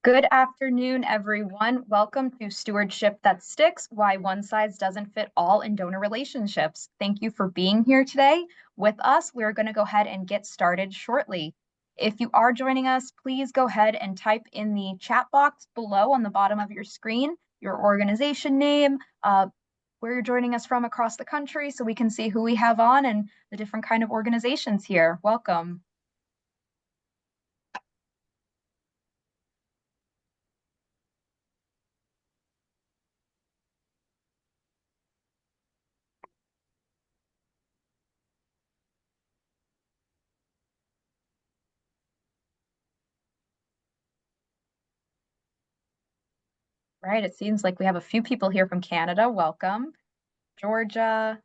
Good afternoon, everyone. Welcome to Stewardship That Sticks, Why One Size Doesn't Fit All in Donor Relationships. Thank you for being here today with us. We're going to go ahead and get started shortly. If you are joining us, please go ahead and type in the chat box below on the bottom of your screen, your organization name, where you're joining us from across the country so we can see who we have on and the different kind of organizations here. Welcome. Right, it seems like we have a few people here from Canada. Welcome. Georgia,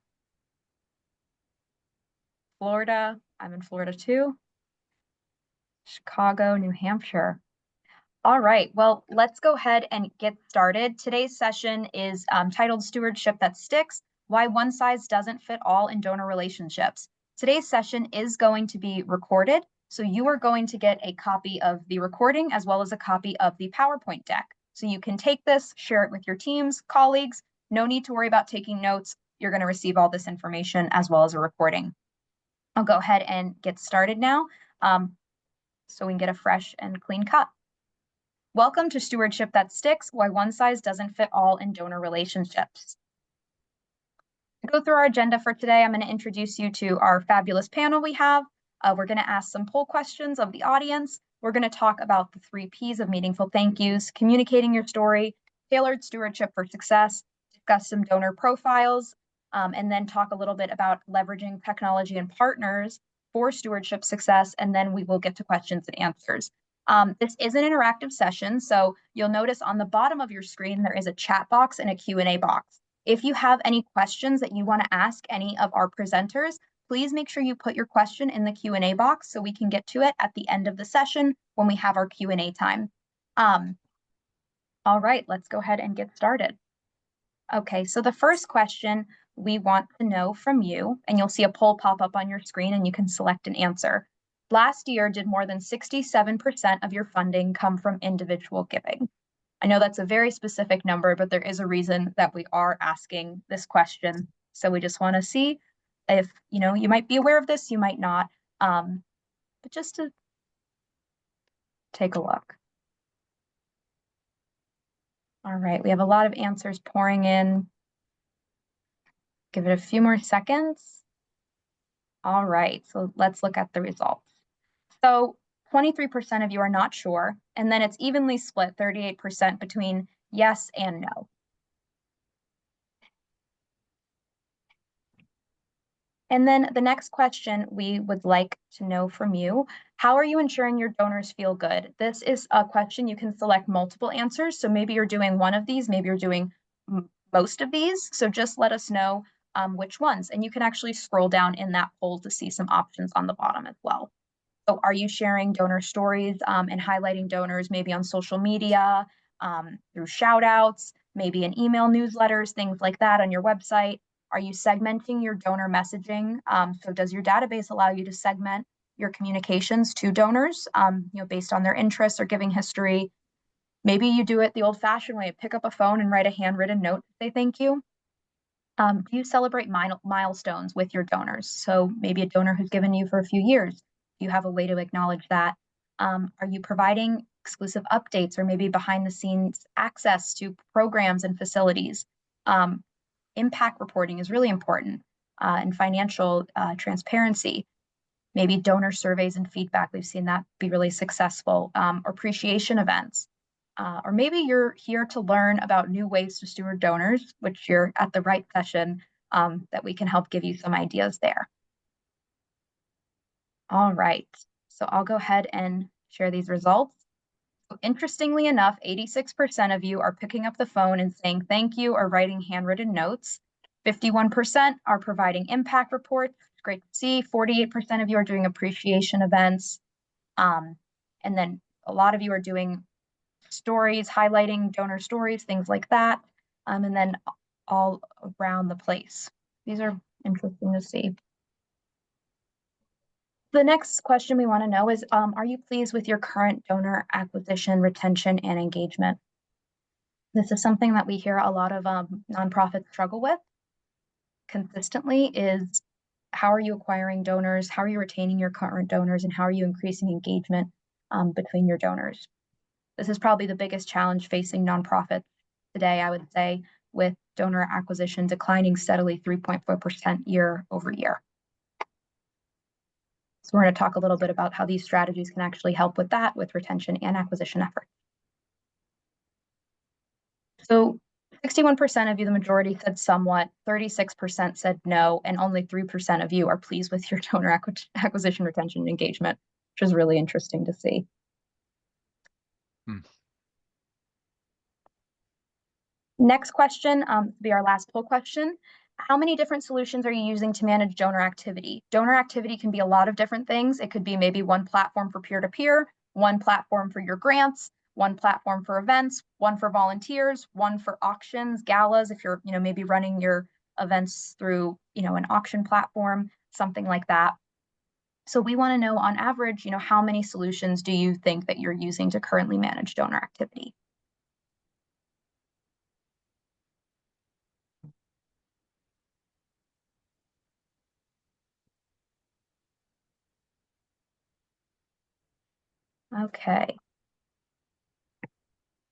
Florida. I'm in Florida too. Chicago, New Hampshire. All right, well, let's go ahead and get started. Today's session is titled Stewardship That Sticks, Why One Size Doesn't Fit All in Donor Relationships. Today's session is going to be recorded, so you are going to get a copy of the recording as well as a copy of the PowerPoint deck. So you can take this, share it with your teams, colleagues. No need to worry about taking notes. You're going to receive all this information as well as a recording. I'll go ahead and get started now so we can get a fresh and clean cut. Welcome to Stewardship That Sticks, Why One Size Doesn't Fit All in Donor Relationships. To go through our agenda for today, I'm going to introduce you to our fabulous panel we have. We're going to ask some poll questions of the audience. We're going to talk about the 3 Ps of meaningful thank yous, communicating your story, tailored stewardship for success, discuss some donor profiles, and then talk a little bit about leveraging technology and partners for stewardship success, and then we will get to questions and answers. This is an interactive session, so you'll notice on the bottom of your screen there is a chat box and a Q&A box. If you have any questions that you want to ask any of our presenters, please make sure you put your question in the Q&A box so we can get to it at the end of the session when we have our Q&A time. All right, let's go ahead and get started. Okay, so the first question we want to know from you, and you'll see a poll pop up on your screen and you can select an answer. Last year, did more than 67% of your funding come from individual giving? I know that's a very specific number, but there is a reason that we are asking this question. So we just want to see if, you might be aware of this, you might not, but just to take a look. All right, we have a lot of answers pouring in. Give it a few more seconds. All right, so let's look at the results. So 23% of you are not sure, and then it's evenly split, 38% between yes and no. And then the next question we would like to know from you, how are you ensuring your donors feel good? This is a question you can select multiple answers. So maybe you're doing one of these, maybe you're doing most of these. So just let us know which ones. And you can actually scroll down in that poll to see some options on the bottom as well. So are you sharing donor stories and highlighting donors maybe on social media, through shout outs, maybe in email newsletters, things like that on your website? Are you segmenting your donor messaging? So does your database allow you to segment your communications to donors, based on their interests or giving history? Maybe you do it the old-fashioned way, pick up a phone and write a handwritten note to say thank you. Do you celebrate milestones with your donors? So maybe a donor who's given you for a few years, do you have a way to acknowledge that? Are you providing exclusive updates or maybe behind-the-scenes access to programs and facilities? Impact reporting is really important, and financial transparency. Maybe donor surveys and feedback, we've seen that be really successful, or appreciation events. Or maybe you're here to learn about new ways to steward donors, which you're at the right session that we can help give you some ideas there. All right, so I'll go ahead and share these results. So interestingly enough, 86% of you are picking up the phone and saying thank you or writing handwritten notes. 51% are providing impact reports. It's great to see. 48% of you are doing appreciation events. And then a lot of you are doing stories, highlighting donor stories, things like that. And then all around the place. These are interesting to see. The next question we want to know is, are you pleased with your current donor acquisition, retention, and engagement? This is something that we hear a lot of nonprofits struggle with consistently is how are you acquiring donors? How are you retaining your current donors? And how are you increasing engagement between your donors? This is probably the biggest challenge facing nonprofits today, I would say, with donor acquisition declining steadily 3.4% year over year. So we're going to talk a little bit about how these strategies can actually help with that, with retention and acquisition efforts. So 61% of you, the majority, said somewhat, 36% said no, and only 3% of you are pleased with your donor acquisition, retention, and engagement, which is really interesting to see. Next question, be our last poll question. How many different solutions are you using to manage donor activity? Donor activity can be a lot of different things. It could be maybe one platform for peer-to-peer, one platform for your grants, one platform for events, one for volunteers, one for auctions, galas, if you're, maybe running your events through, an auction platform, something like that. So we want to know on average, how many solutions do you think that you're using to currently manage donor activity? Okay.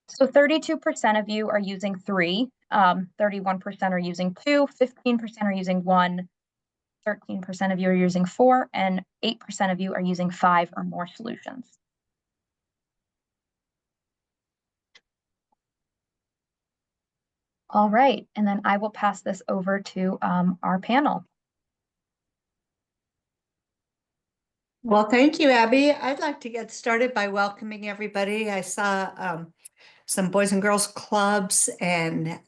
So 32% of you are using 3, 31% are using 2, 15% are using 1, 13% of you are using 4, and 8% of you are using 5 or more solutions. All right, and then I will pass this over to our panel. Well, thank you, Abby. I'd like to get started by welcoming everybody. I saw some Boys and Girls Clubs and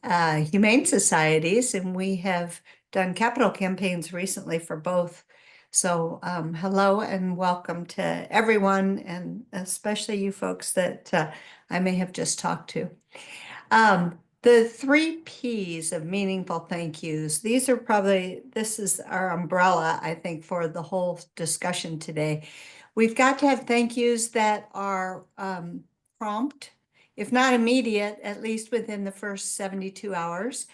humane societies, and we have done capital campaigns recently for both. So hello and welcome to everyone, and especially you folks that I may have just talked to. The 3 Ps of meaningful thank yous, this is our umbrella, I think, for the whole discussion today. We've got to have thank yous that are prompt, if not immediate, at least within the first 72 hours.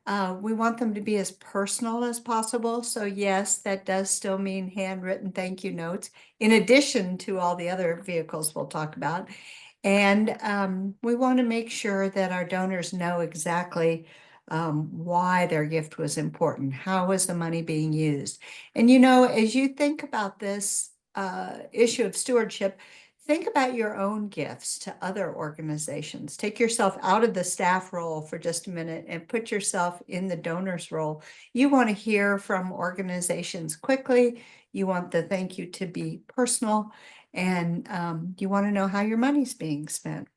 We want them to be as personal as possible. So yes, that does still mean handwritten thank you notes, in addition to all the other vehicles we'll talk about. And we want to make sure that our donors know exactly why their gift was important. How was the money being used? And, as you think about this issue of stewardship, think about your own gifts to other organizations. Take yourself out of the staff role for just a minute and put yourself in the donor's role. You want to hear from organizations quickly. You want the thank you to be personal. And you want to know how your money's being spent.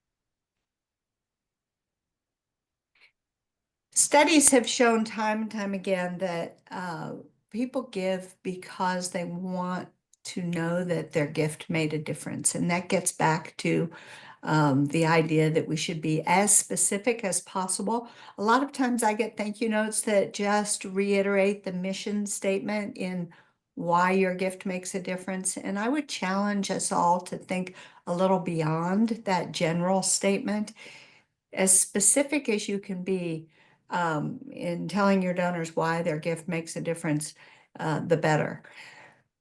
Studies have shown time and time again that people give because they want to know that their gift made a difference. And that gets back to the idea that we should be as specific as possible. A lot of times I get thank you notes that just reiterate the mission statement in why your gift makes a difference. And I would challenge us all to think a little beyond that general statement. As specific as you can be in telling your donors why their gift makes a difference, the better.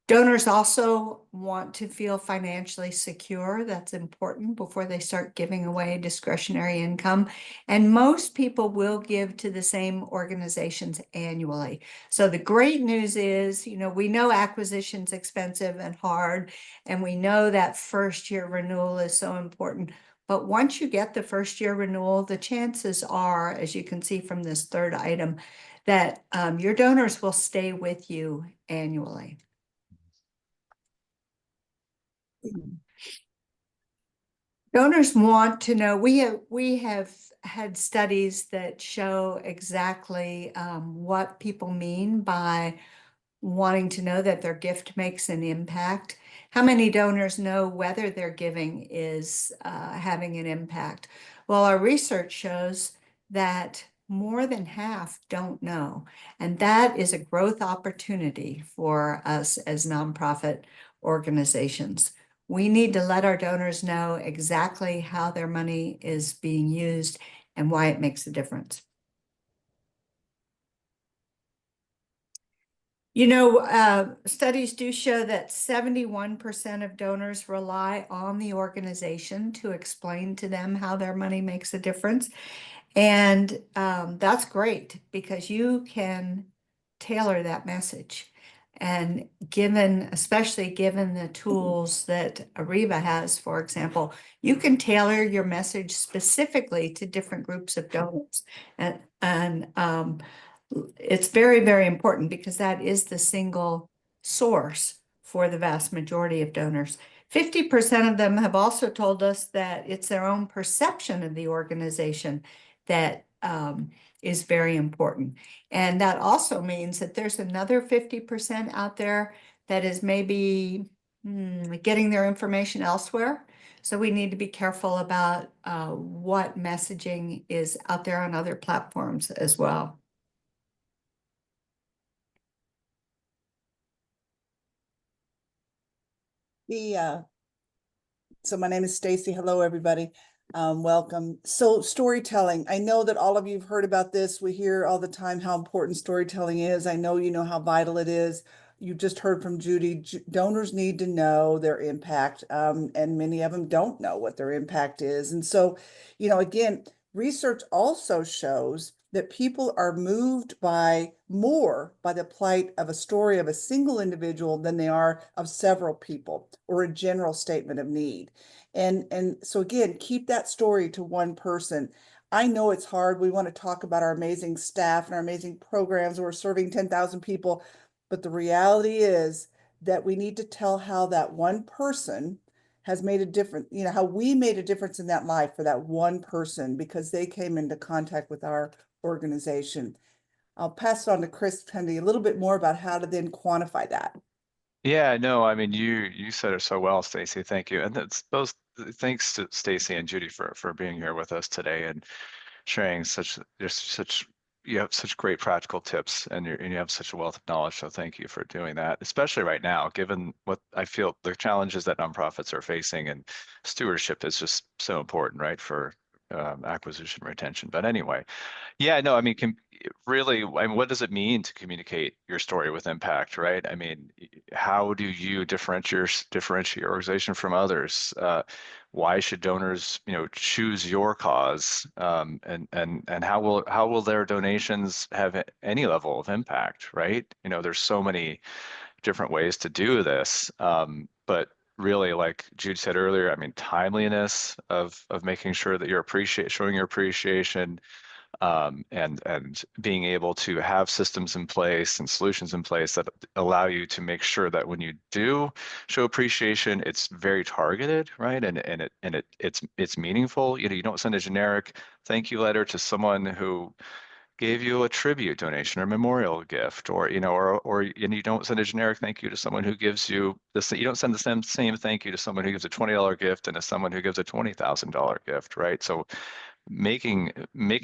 Donors also want to feel financially secure. That's important before they start giving away discretionary income. And most people will give to the same organizations annually. So the great news is, we know acquisition's expensive and hard, and we know that first year renewal is so important. But once you get the first year renewal, the chances are, as you can see from this third item, that your donors will stay with you annually. Donors want to know, we have had studies that show exactly what people mean by wanting to know that their gift makes an impact. How many donors know whether their giving is having an impact? Well, our research shows that more than half don't know. And that is a growth opportunity for us as nonprofit organizations. We need to let our donors know exactly how their money is being used and why it makes a difference. You know, studies do show that 71% of donors rely on the organization to explain to them how their money makes a difference. And that's great because you can tailor that message. And especially given the tools that Ariba has, for example, you can tailor your message specifically to different groups of donors. And it's very, very important because that is the single source for the vast majority of donors. 50% of them have also told us that it's their own perception of the organization that is very important. And that also means that there's another 50% out there that is maybe getting their information elsewhere. So we need to be careful about what messaging is out there on other platforms as well. So my name is Stacy. Hello, everybody. Welcome. So storytelling. I know that all of you have heard about this. We hear all the time how important storytelling is. I know you know how vital it is. You just heard from Judy. Donors need to know their impact, and many of them don't know what their impact is. And so, again, research also shows that people are moved more by the plight of a story of a single individual than they are of several people or a general statement of need. And so again, keep that story to one person. I know it's hard. We want to talk about our amazing staff and our amazing programs. We're serving 10,000 people. But the reality is that we need to tell how that one person has made a difference, how we made a difference in that life for that one person because they came into contact with our organization. I'll pass it on to Chris to tell you a little bit more about how to then quantify that. Yeah, no, I mean you said it so well, Stacy. Thank you. And that's those thanks to Stacy and Judy for being here with us today and sharing such you have such great practical tips and you have such a wealth of knowledge. So thank you for doing that, especially right now, given what I feel the challenges that nonprofits are facing, and stewardship is just so important, right, for acquisition retention. But anyway, yeah, no, I mean, really, I mean, what does it mean to communicate your story with impact, right? I mean, how do you differentiate your organization from others? Why should donors, choose your cause? And how will their donations have any level of impact, right? There's so many different ways to do this, but really, like Jude said earlier, I mean, timeliness of making sure that you're showing your appreciation, and being able to have systems in place and solutions in place that allow you to make sure that when you do show appreciation, it's very targeted, right? And it's meaningful. You don't send a generic thank you letter to someone who gave you a tribute donation or memorial gift, or and you don't send a generic thank you to someone who gives you this. You don't send the same thank you to someone who gives a $20 gift and to someone who gives a $20,000 gift, right? So making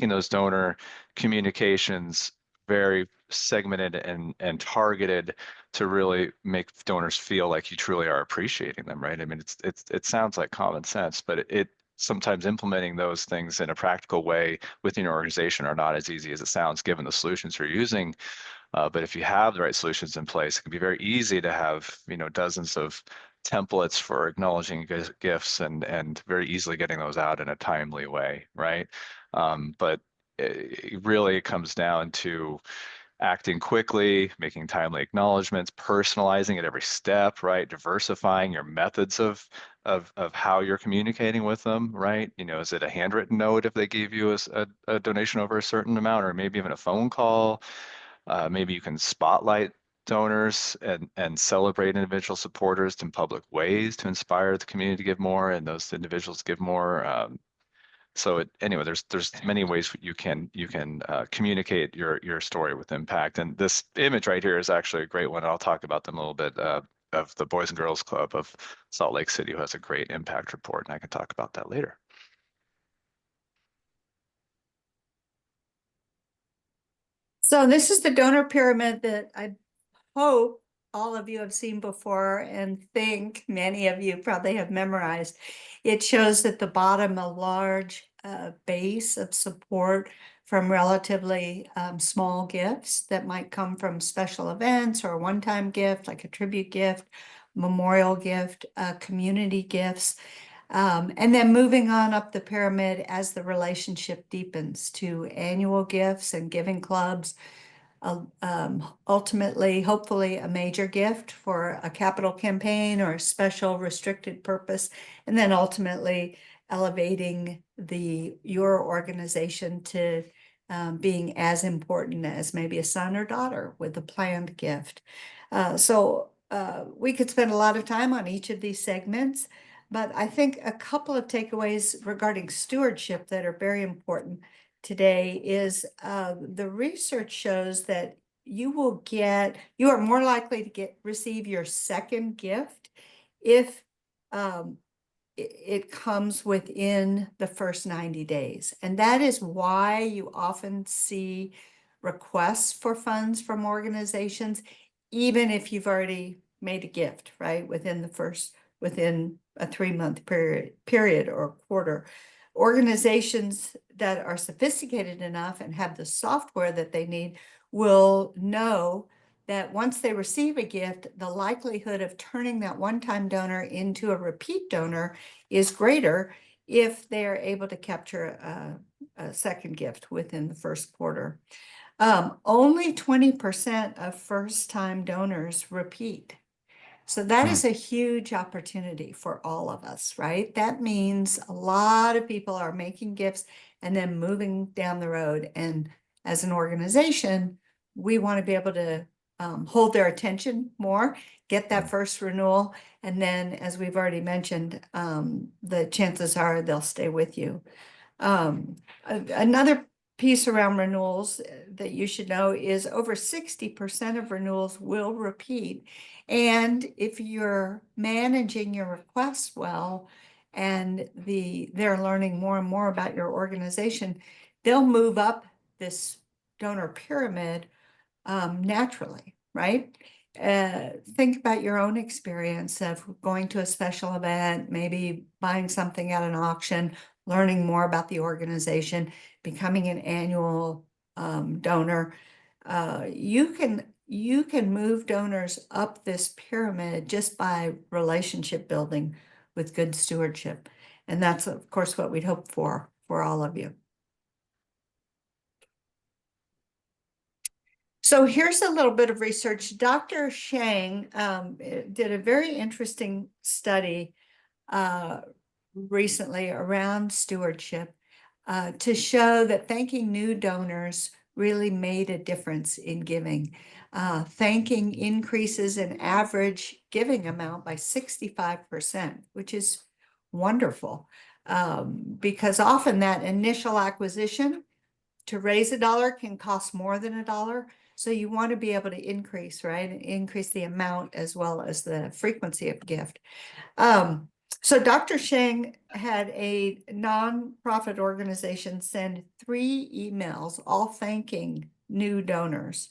those donor communications very segmented and targeted to really make donors feel like you truly are appreciating them, right? I mean, it sounds like common sense, but it sometimes implementing those things in a practical way within your organization are not as easy as it sounds, given the solutions you're using. But if you have the right solutions in place, it can be very easy to have dozens of templates for acknowledging gifts and very easily getting those out in a timely way, right? But it really comes down to acting quickly, making timely acknowledgments, personalizing at every step, right? Diversifying your methods of how you're communicating with them, right? Is it a handwritten note if they gave you a donation over a certain amount, or maybe even a phone call? Maybe you can spotlight donors and celebrate individual supporters in public ways to inspire the community to give more and those individuals give more. Anyway, there's many ways you can communicate your story with impact. And this image right here is actually a great one. I'll talk about them a little bit, of the Boys and Girls Club of Salt Lake City, who has a great impact report, and I can talk about that later. So this is the donor pyramid that I hope all of you have seen before and think many of you probably have memorized. It shows at the bottom a large base of support from relatively small gifts that might come from special events or a one-time gift, like a tribute gift, memorial gift, community gifts. And then moving on up the pyramid as the relationship deepens to annual gifts and giving clubs, ultimately, hopefully, a major gift for a capital campaign or a special restricted purpose, and then ultimately elevating your organization to being as important as maybe a son or daughter with a planned gift. So we could spend a lot of time on each of these segments, but I think a couple of takeaways regarding stewardship that are very important today is the research shows that you are more likely to receive your second gift if it comes within the first 90 days. And that is why you often see requests for funds from organizations, even if you've already made a gift, right? Within a 3-month period or quarter. Organizations that are sophisticated enough and have the software that they need will know that once they receive a gift, the likelihood of turning that one-time donor into a repeat donor is greater if they are able to capture a second gift within the first quarter. Only 20% of first-time donors repeat. So that is a huge opportunity for all of us, right? That means a lot of people are making gifts and then moving down the road. And as an organization, we want to be able to hold their attention more, get that first renewal. And then, as we've already mentioned, the chances are they'll stay with you. Another piece around renewals that you should know is over 60% of renewals will repeat. And if you're managing your requests well, and they're learning more and more about your organization, they'll move up this donor pyramid naturally, right? Think about your own experience of going to a special event, maybe buying something at an auction, learning more about the organization, becoming an annual donor. You can move donors up this pyramid just by relationship building with good stewardship. And that's, of course, what we'd hope for all of you. So here's a little bit of research. Dr. Shang did a very interesting study recently around stewardship to show that thanking new donors really made a difference in giving. Thanking increases in average giving amount by 65%, which is wonderful, because often that initial acquisition to raise $1 can cost more than $1. So you want to be able to increase, right? Increase the amount as well as the frequency of gift. So Dr. Shang had a nonprofit organization send 3 emails, all thanking new donors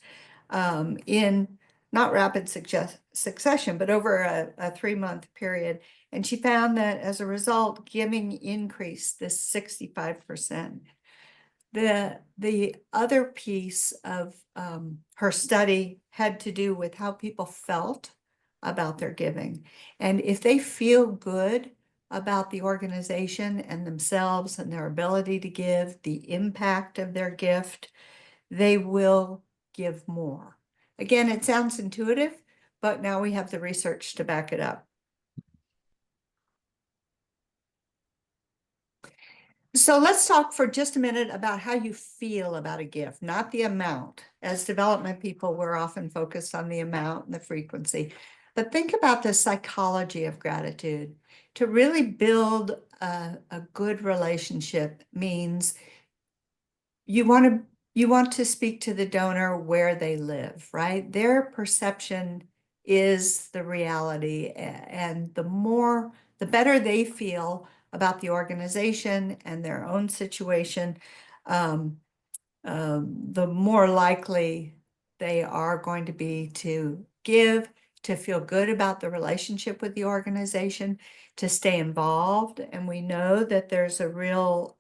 in not rapid succession, but over a 3-month period. And she found that as a result, giving increased this 65%. The other piece of her study had to do with how people felt about their giving. And if they feel good about the organization and themselves and their ability to give, the impact of their gift, they will give more. Again, it sounds intuitive, but now we have the research to back it up. So let's talk for just a minute about how you feel about a gift, not the amount. As development people, we're often focused on the amount and the frequency, but think about the psychology of gratitude. To really build a good relationship means you want to speak to the donor where they live, right? Their perception is the reality, and the better they feel about the organization and their own situation, the more likely they are going to be to give, to feel good about the relationship with the organization, to stay involved. And we know that there's a real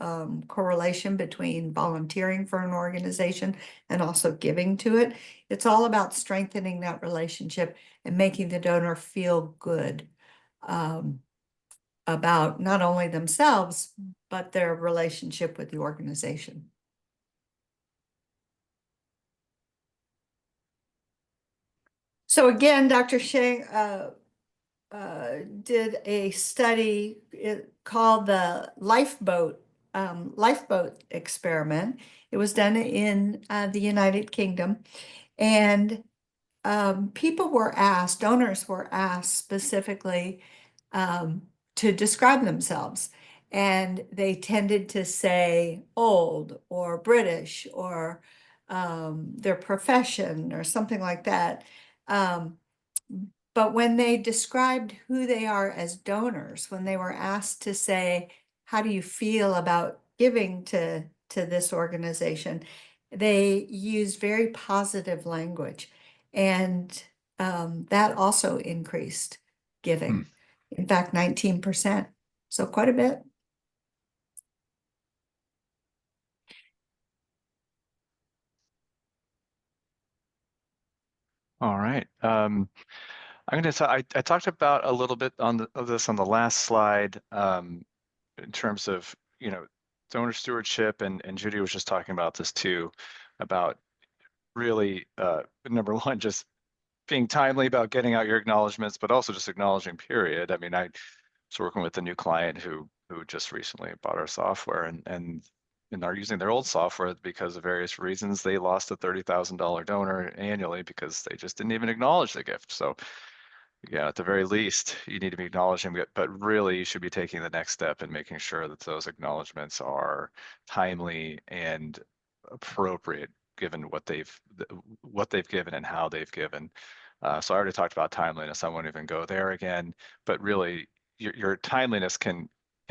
correlation between volunteering for an organization and also giving to it. It's all about strengthening that relationship and making the donor feel good about not only themselves, but their relationship with the organization. So again, Dr. Sheng did a study called the lifeboat experiment. It was done in the United Kingdom, and donors were asked specifically to describe themselves, and they tended to say old or British or their profession or something like that. But when they described who they are as donors, when they were asked to say, how do you feel about giving to this organization, they used very positive language. And that also increased giving. In fact, 19%. So quite a bit. All right. I'm going to talk, I talked about a little bit of this on the last slide in terms of, donor stewardship, and Judy was just talking about this too, about really, number one, just being timely about getting out your acknowledgments, but also just acknowledging, period. I mean, I was working with a new client who just recently bought our software and are using their old software because of various reasons. They lost a $30,000 donor annually because they just didn't even acknowledge the gift. So yeah, at the very least, you need to be acknowledging it, but really you should be taking the next step and making sure that those acknowledgments are timely and appropriate given what they've given and how they've given. So I already talked about timeliness. I won't even go there again, but really your timeliness can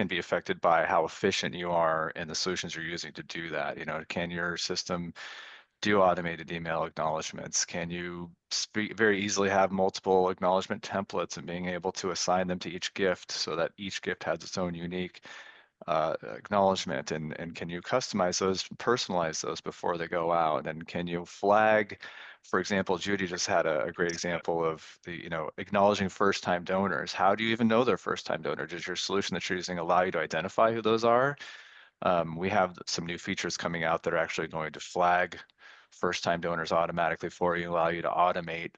be affected by how efficient you are and the solutions you're using to do that. Can your system do automated email acknowledgments? Can you very easily have multiple acknowledgement templates and being able to assign them to each gift so that each gift has its own unique acknowledgement? And can you customize those, personalize those before they go out? And can you flag, for example, Judy just had a great example of acknowledging first-time donors. How do you even know they're first-time donors? Does your solution that you're using allow you to identify who those are? We have some new features coming out that are actually going to flag first-time donors automatically for you, allow you to automate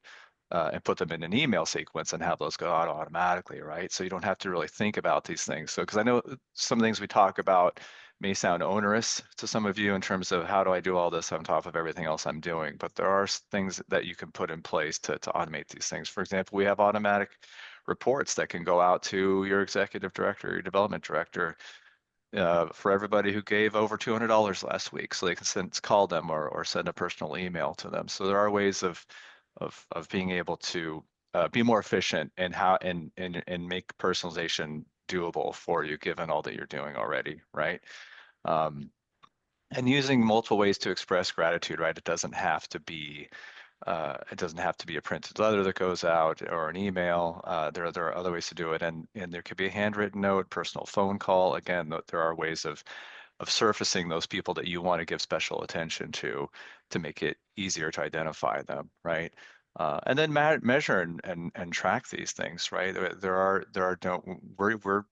and put them in an email sequence and have those go out automatically, right? So you don't have to really think about these things. So, because I know some things we talk about may sound onerous to some of you in terms of how do I do all this on top of everything else I'm doing, but there are things that you can put in place to automate these things. For example, we have automatic reports that can go out to your executive director, your development director, for everybody who gave over $200 last week, so they can call them or send a personal email to them. So there are ways of being able to be more efficient and make personalization doable for you, given all that you're doing already, right? And using multiple ways to express gratitude, right? It doesn't have to be a printed letter that goes out or an email. There are other ways to do it, and there could be a handwritten note, personal phone call. Again, there are ways of surfacing those people that you want to give special attention to make it easier to identify them, right? And then measure and track these things, right? We're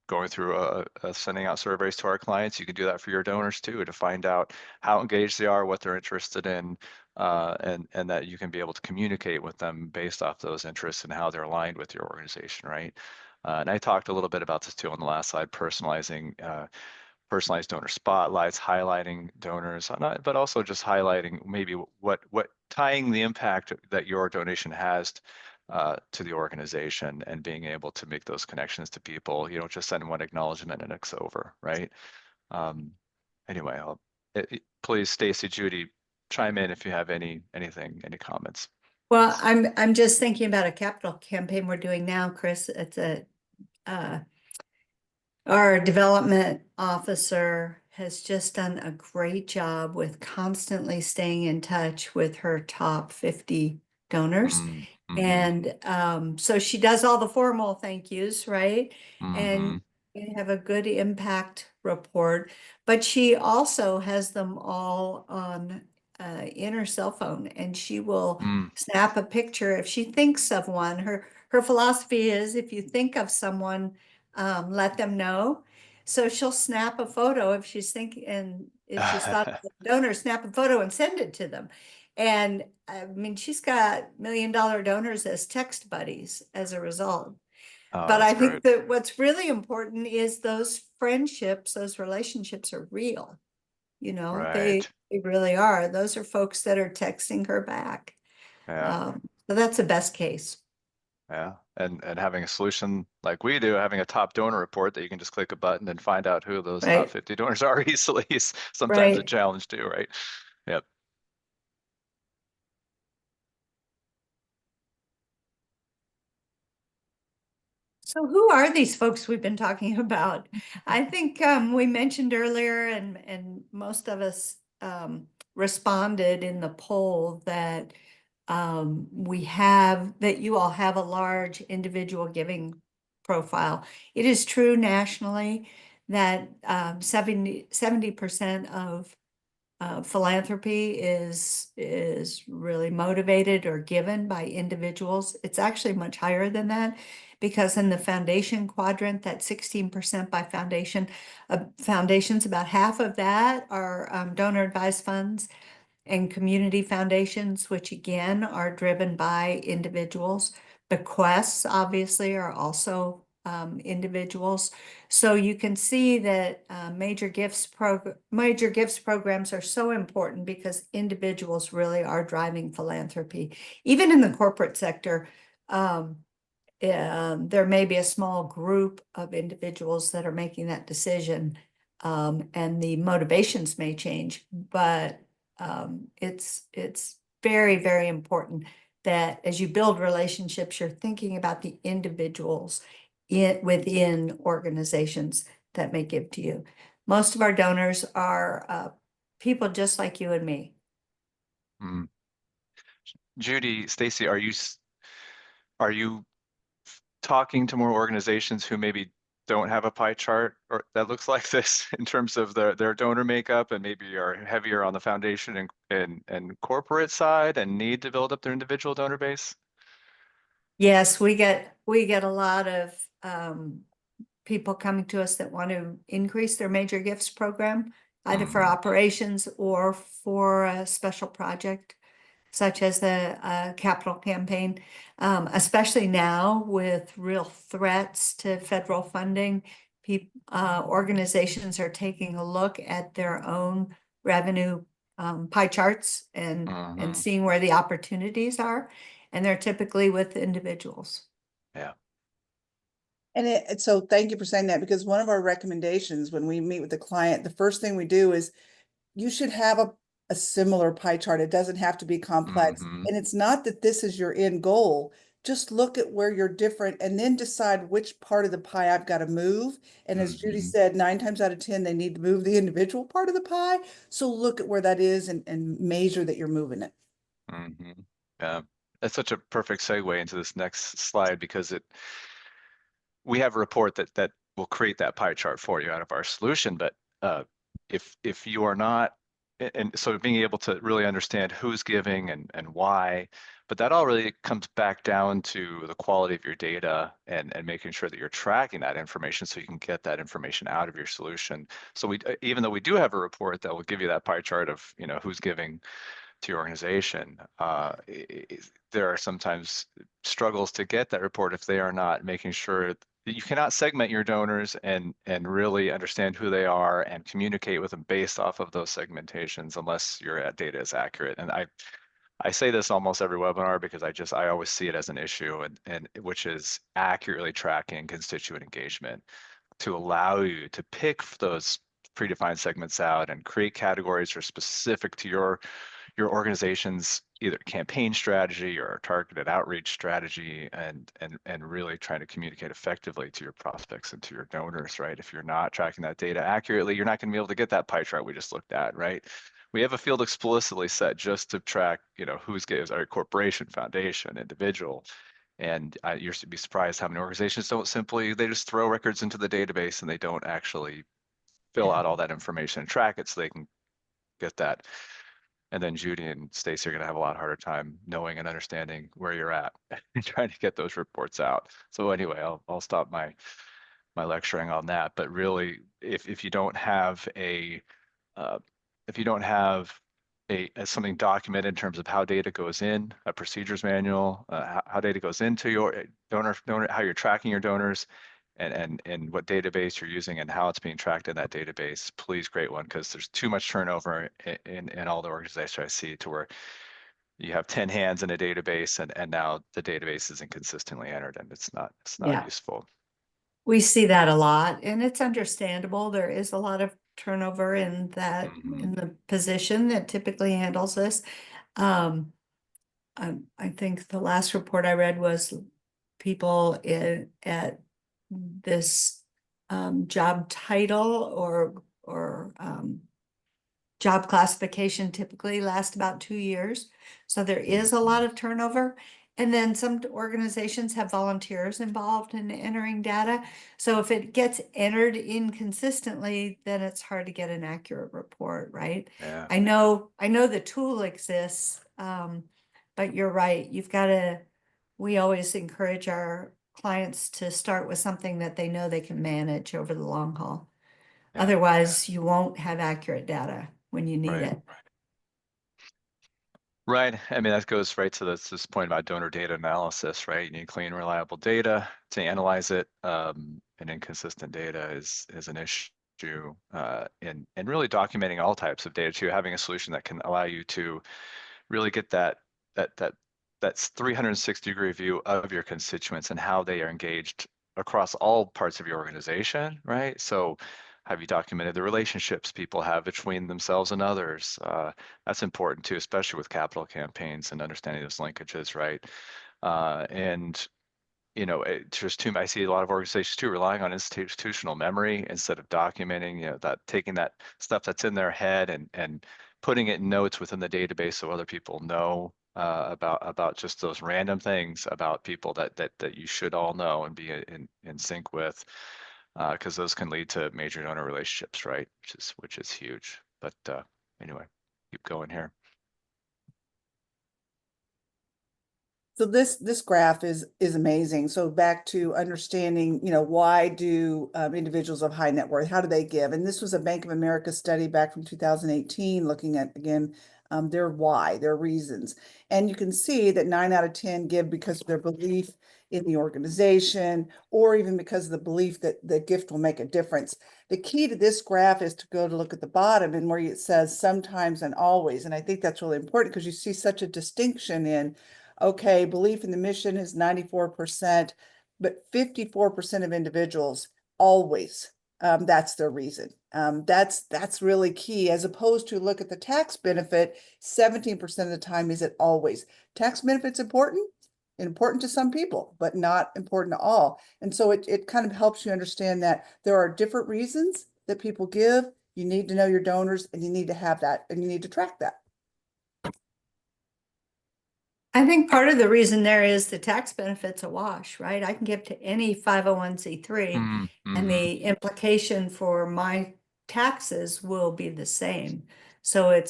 going through sending out surveys to our clients. You can do that for your donors too, to find out how engaged they are, what they're interested in, and that you can be able to communicate with them based off those interests and how they're aligned with your organization, right? And I talked a little bit about this too on the last slide, personalized donor spotlights, highlighting donors, but also just highlighting maybe what tying the impact that your donation has to the organization and being able to make those connections to people. You don't just send one acknowledgement and it's over, right? Anyway, please, Stacy, Judy, chime in if you have any comments. Well, I'm just thinking about a capital campaign we're doing now, Chris. It's our development officer has just done a great job with constantly staying in touch with her top 50 donors. And so she does all the formal thank yous, right? Mm-hmm. And you have a good impact report, but she also has them all on in her cell phone, and she will Mm. snap a picture if she thinks of one. Her philosophy is if you think of someone, let them know. So she'll snap a photo if she's thinking, and if she's thought of a donor, snap a photo and send it to them. And I mean, she's got $1 million donors as text buddies as a result. Oh, But that's I great. think that what's really important is those friendships, those relationships are real. You know, Right. they really are. Those are folks that are texting her back. Yeah. So that's the best case. Yeah. And having a solution like we do, having a top donor report that you can just click a button and find out who those top Right. 50 donors are easily is sometimes a Right. challenge too, right? Yep. So who are these folks we've been talking about? I think we mentioned earlier, and most of us responded in the poll that that you all have a large individual giving profile. It is true nationally that 70% of philanthropy is really motivated or given by individuals. It's actually much higher than that because in the foundation quadrant, that 16% by foundations, about half of that are donor advised funds and community foundations, which again are driven by individuals. Bequests obviously are also individuals. So you can see that major gifts programs are so important because individuals really are driving philanthropy. Even in the corporate sector, there may be a small group of individuals that are making that decision, and the motivations may change, but it's very, very important that as you build relationships, you're thinking about the individuals within organizations that may give to you. Most of our donors are people just like you and me. Mm. Judy, Stacy, are you talking to more organizations who maybe don't have a pie chart or that looks like this in terms of their donor makeup and maybe are heavier on the foundation and corporate side and need to build up their individual donor base? Yes, we get a lot of people coming to us that want to increase their major gifts program, either for Mhm. operations or for a special project, such as the capital campaign. Especially now with real threats to federal funding, organizations are taking a look at their own revenue pie charts and Mhm. seeing where the opportunities are, and they're typically with individuals. Yeah. And so thank you for saying that, because one of our recommendations when we meet with the client, the first thing we do is you should have a similar pie chart. It doesn't have to be complex. Mhm. And it's not that this is your end goal. Just look at where you're different and then decide which part of the pie I've got to move. And as Judy Mhm. said, 9 times out of 10, they need to move the individual part of the pie. So look at where that is and measure that you're moving it. Mhm. Yeah. That's such a perfect segue into this next slide because we have a report that will create that pie chart for you out of our solution. But if you are not, and so being able to really understand who's giving and why, but that all really comes back down to the quality of your data and making sure that you're tracking that information so you can get that information out of your solution. So even though we do have a report that will give you that pie chart of who's giving to your organization, there are sometimes struggles to get that report if they are not making sure that you cannot segment your donors and really understand who they are and communicate with them based off of those segmentations unless your data is accurate. And I say this almost every webinar because I always see it as an issue, and which is accurately tracking constituent engagement to allow you to pick those predefined segments out and create categories that are specific to your your organization's either campaign strategy or targeted outreach strategy, and really trying to communicate effectively to your prospects and to your donors, right? If you're not tracking that data accurately, you're not going to be able to get that pie chart we just looked at, right? We have a field explicitly set just to track, who's gives our corporation, foundation, individual. And you're to be surprised how many organizations they just throw records into the database and they don't actually fill out all that information and track it so they can get that. And then Judy and Stacy are going to have a lot harder time knowing and understanding where you're at and trying to get those reports out. So anyway, I'll stop my lecturing on that. But really, if you don't have uh, if you don't have something documented in terms of how data goes in, a procedures manual, how data goes into your donor, how you're tracking your donors, and what database you're using and how it's being tracked in that database, please create one, because there's too much turnover in all the organizations I see to where you have 10 hands in a database and now the database isn't consistently entered and it's not Yeah. useful. We see that a lot, and it's understandable. There is a lot of turnover in that, Mhm. in the position that typically handles this. I think the last report I read was people at this job title or job classification typically last about 2 years. So there is a lot of turnover. And then some organizations have volunteers involved in entering data. So if it gets entered inconsistently, then it's hard to get an accurate report, right? Yeah. I know the tool exists, but you're right. We always encourage our clients to start with something that they know they can manage over the long haul. Yeah. Otherwise, you won't have accurate data when you need Right. it. Right. I mean, that goes right to this point about donor data analysis, right? You need clean, reliable data to analyze it. And inconsistent data is an issue. And really documenting all types of data too, having a solution that can allow you to really get that's 360-degree view of your constituents and how they are engaged across all parts of your organization, right? So have you documented the relationships people have between themselves and others? That's important too, especially with capital campaigns and understanding those linkages, right? And I see a lot of organizations too relying on institutional memory instead of documenting, that taking that stuff that's in their head and putting it in notes within the database so other people know about just those random things about people that you should all know and be in sync with, because those can lead to major donor relationships, right? Which is huge. But anyway, keep going here. So this graph is amazing. So back to understanding, why do individuals of high net worth, how do they give? And this was a Bank of America study back from 2018, looking at, again, their reasons. And you can see that 9 out of 10 give because of their belief in the organization, or even because of the belief that the gift will make a difference. The key to this graph is to go to look at the bottom and where it says sometimes and always. And I think that's really important because you see such a distinction in, okay, belief in the mission is 94%, but 54% of individuals always, that's their reason. That's really key, as opposed to look at the tax benefit, 17% of the time is it always. Tax benefit's important to some people, but not important to all. And so it kind of helps you understand that there are different reasons that people give. You need to know your donors and you need to have that and you need to track that. I think part of the reason there is the tax benefit's a wash, right? I can give to any 501c3 Mm-hmm. and the implication for my taxes will be the same. So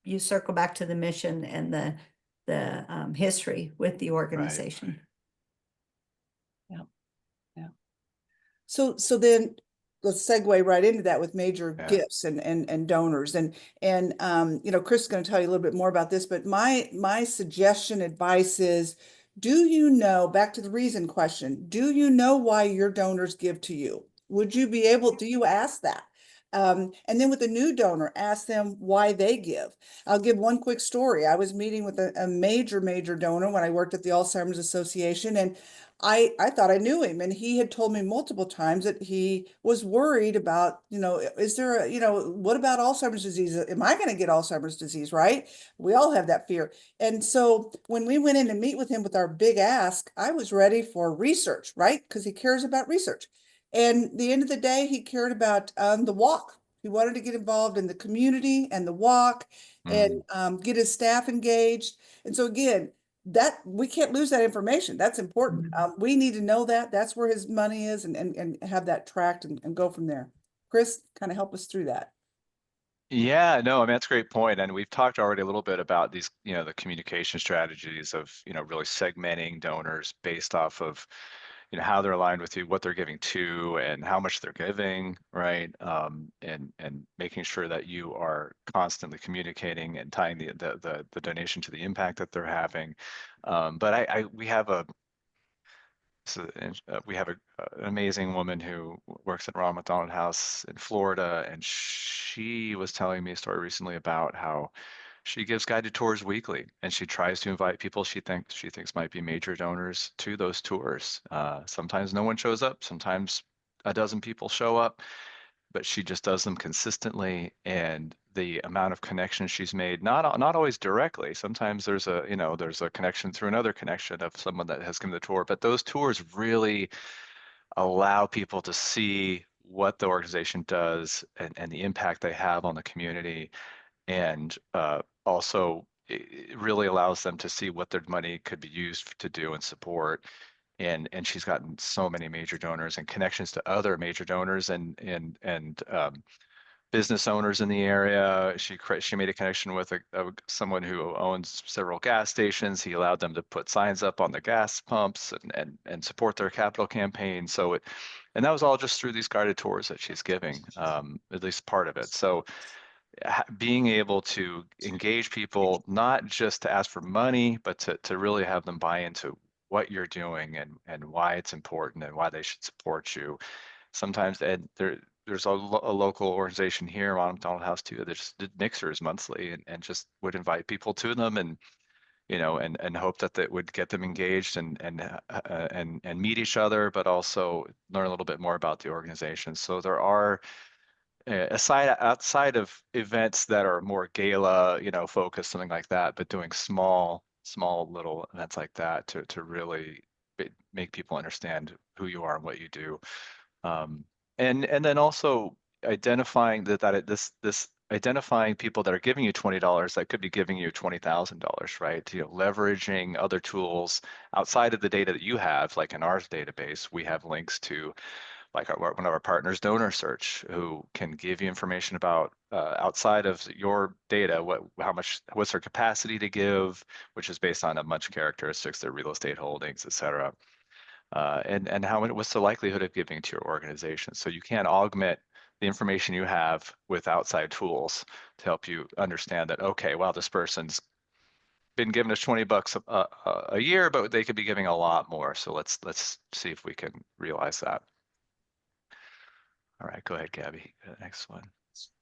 you circle back to the mission and the history with the organization. Yeah. So then let's segue right into that with major gifts and donors and Chris is going to tell you a little bit more about this, but my suggestion, advice is, back to the reason question, do you know why your donors give to you? Do you ask that? And then with a new donor, ask them why they give. I'll give one quick story. I was meeting with a major donor when I worked at the Alzheimer's Association, and I thought I knew him, and he had told me multiple times that he was worried about, is there a, what about Alzheimer's disease? Am I going to get Alzheimer's disease, right? We all have that fear. And so when we went in to meet with him with our big ask, I was ready for research, right? Because he cares about research. And the end of the day, he cared about the walk. He wanted to get involved in the community and the walk and get his staff engaged. And so again, that we can't lose that information. That's important. We need to know that. That's where his money is, and have that tracked and go from there. Chris, kind of help us through that. Yeah, no, I mean, that's a great point. And we've talked already a little bit about these, the communication strategies of, really segmenting donors based off of, how they're aligned with you, what they're giving to, and how much they're giving, right? And making sure that you are constantly communicating and tying the donation to the impact that they're having. But we have an amazing woman who works at Ronald McDonald House in Florida, and she was telling me a story recently about how she gives guided tours weekly, and she tries to invite people she thinks might be major donors to those tours. Sometimes no one shows up, sometimes a dozen people show up, but she just does them consistently, and the amount of connections she's made, not always directly. Sometimes there's a connection through another connection of someone that has given the tour, but those tours really allow people to see what the organization does and the impact they have on the community. And also it really allows them to see what their money could be used to do and support. And she's gotten so many major donors and connections to other major donors and business owners in the area. She made a connection with someone who owns several gas stations. He allowed them to put signs up on the gas pumps and support their capital campaign. And that was all just through these guided tours that she's giving, at least part of it. So being able to engage people, not just to ask for money, but to really have them buy into what you're doing and why it's important and why they should support you. Sometimes, and there's a local organization here on McDonald House too that just did mixers monthly and just would invite people to them and and hope that that would get them engaged and meet each other, but also learn a little bit more about the organization. So there are outside of events that are more gala, focused, something like that, but doing small little events like that to really make people understand who you are and what you do. And then also identifying this identifying people that are giving you $20 that could be giving you $20,000, right? Leveraging other tools outside of the data that you have, like in our database, we have links to like one of our partners, Donor Search, who can give you information about outside of your data, what's their capacity to give, which is based on a bunch of characteristics, their real estate holdings, et cetera. And what's the likelihood of giving to your organization? So you can augment the information you have with outside tools to help you understand that, okay, well, this person's been giving us $20 a year, but they could be giving a lot more. So let's see if we can realize that. All right, go ahead, Gabby. Next one.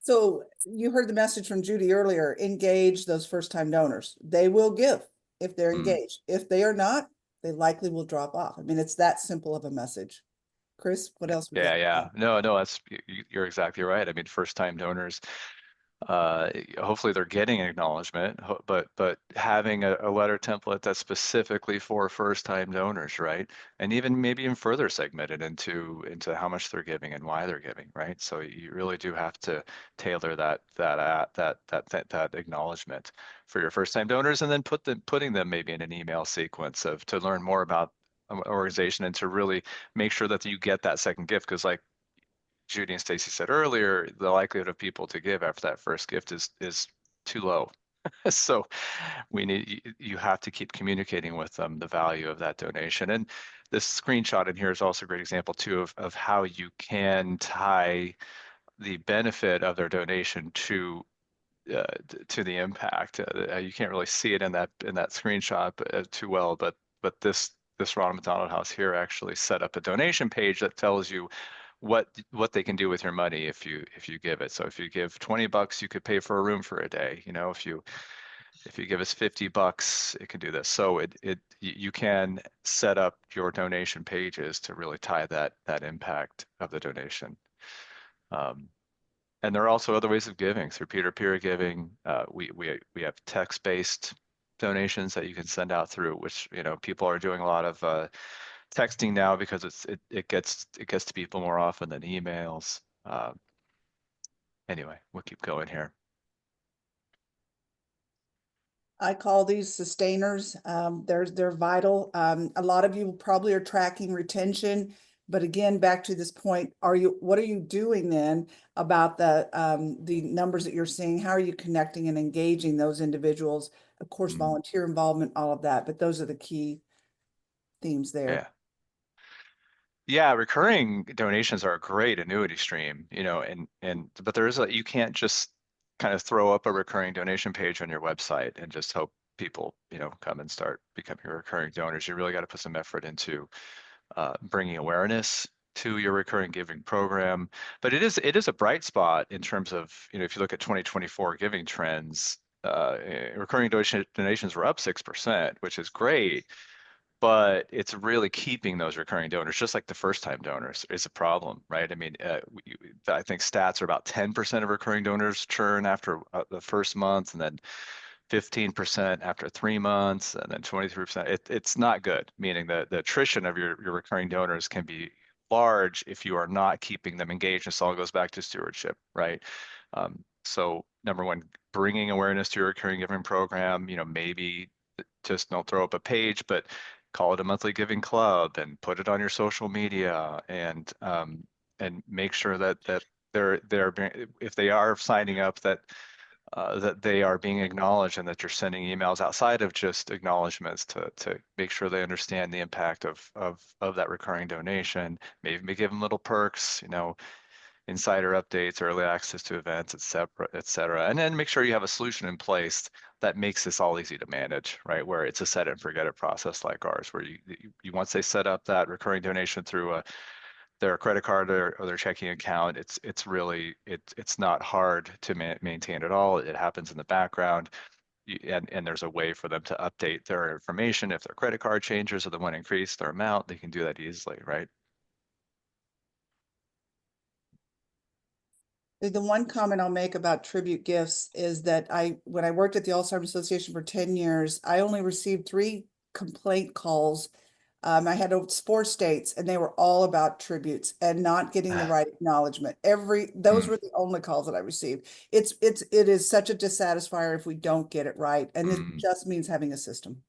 So you heard the message from Judy earlier, engage those first-time donors. They will give if they're engaged. If they are not, they likely will drop off. I mean, it's that simple of a message. Chris, what else? Yeah. No, you're exactly right. I mean, first-time donors, hopefully they're getting acknowledgement, but having a letter template that's specifically for first-time donors, right? And even further segmented into how much they're giving and why they're giving, right? So you really do have to tailor that acknowledgement for your first-time donors, and then putting them maybe in an email sequence to learn more about an organization and to really make sure that you get that second gift, because like Judy and Stacy said earlier, the likelihood of people to give after that first gift is too low. So you have to keep communicating with them the value of that donation. And this screenshot in here is also a great example too of how you can tie the benefit of their donation to the impact. You can't really see it in that screenshot too well, but this Ronald McDonald House here actually set up a donation page that tells you what they can do with your money if you give it. So if you give $20, you could pay for a room for a day. You know, if you give us $50, it can do this. So you can set up your donation pages to really tie that impact of the donation. And there are also other ways of giving through peer-to-peer giving. We have text-based donations that you can send out through, which, you know, people are doing a lot of texting now because it gets to people more often than emails. Anyway, we'll keep going here. I call these sustainers. They're vital. A lot of you probably are tracking retention, but again, back to this point, what are you doing then about the numbers that you're seeing? How are you connecting and engaging those individuals? Of course, volunteer involvement, all of that, but those are the key themes there. Yeah. Yeah, recurring donations are a great annuity stream, you know, but you can't just kind of throw up a recurring donation page on your website and just hope people, you know, come and start becoming recurring donors. You really got to put some effort into bringing awareness to your recurring giving program. But it is a bright spot in terms of, you know, if you look at 2024 giving trends, recurring donations were up 6%, which is great. But it's really keeping those recurring donors, just like the first-time donors, is a problem, right? I mean, I think stats are about 10% of recurring donors churn after the first month, and then 15% after 3 months, and then 23%. It's not good, meaning that the attrition of your recurring donors can be large if you are not keeping them engaged. This all goes back to stewardship, right? So number one, bringing awareness to your recurring giving program, you know, maybe just don't throw up a page, but call it a monthly giving club and put it on your social media, and make sure that if they are signing up, that they are being acknowledged, and that you're sending emails outside of just acknowledgments to make sure they understand the impact of that recurring donation. Maybe give them little perks, you know, insider updates, early access to events, et cetera. And then make sure you have a solution in place that makes this all easy to manage, right? Where it's a set it and forget it process like ours, where you once they set up that recurring donation through their credit card or their checking account, it's really not hard to maintain at all. It happens in the background. And there's a way for them to update their information. If their credit card changes or they want to increase their amount, they can do that easily, right? The one comment I'll make about tribute gifts is that when I worked at the Alzheimer's Association for 10 years, I only received 3 complaint calls. I had 4 states, and they were all about tributes and not getting the right acknowledgement. Those were the only calls that I received. It is such a dissatisfier if we don't get it right, and it just means having a system.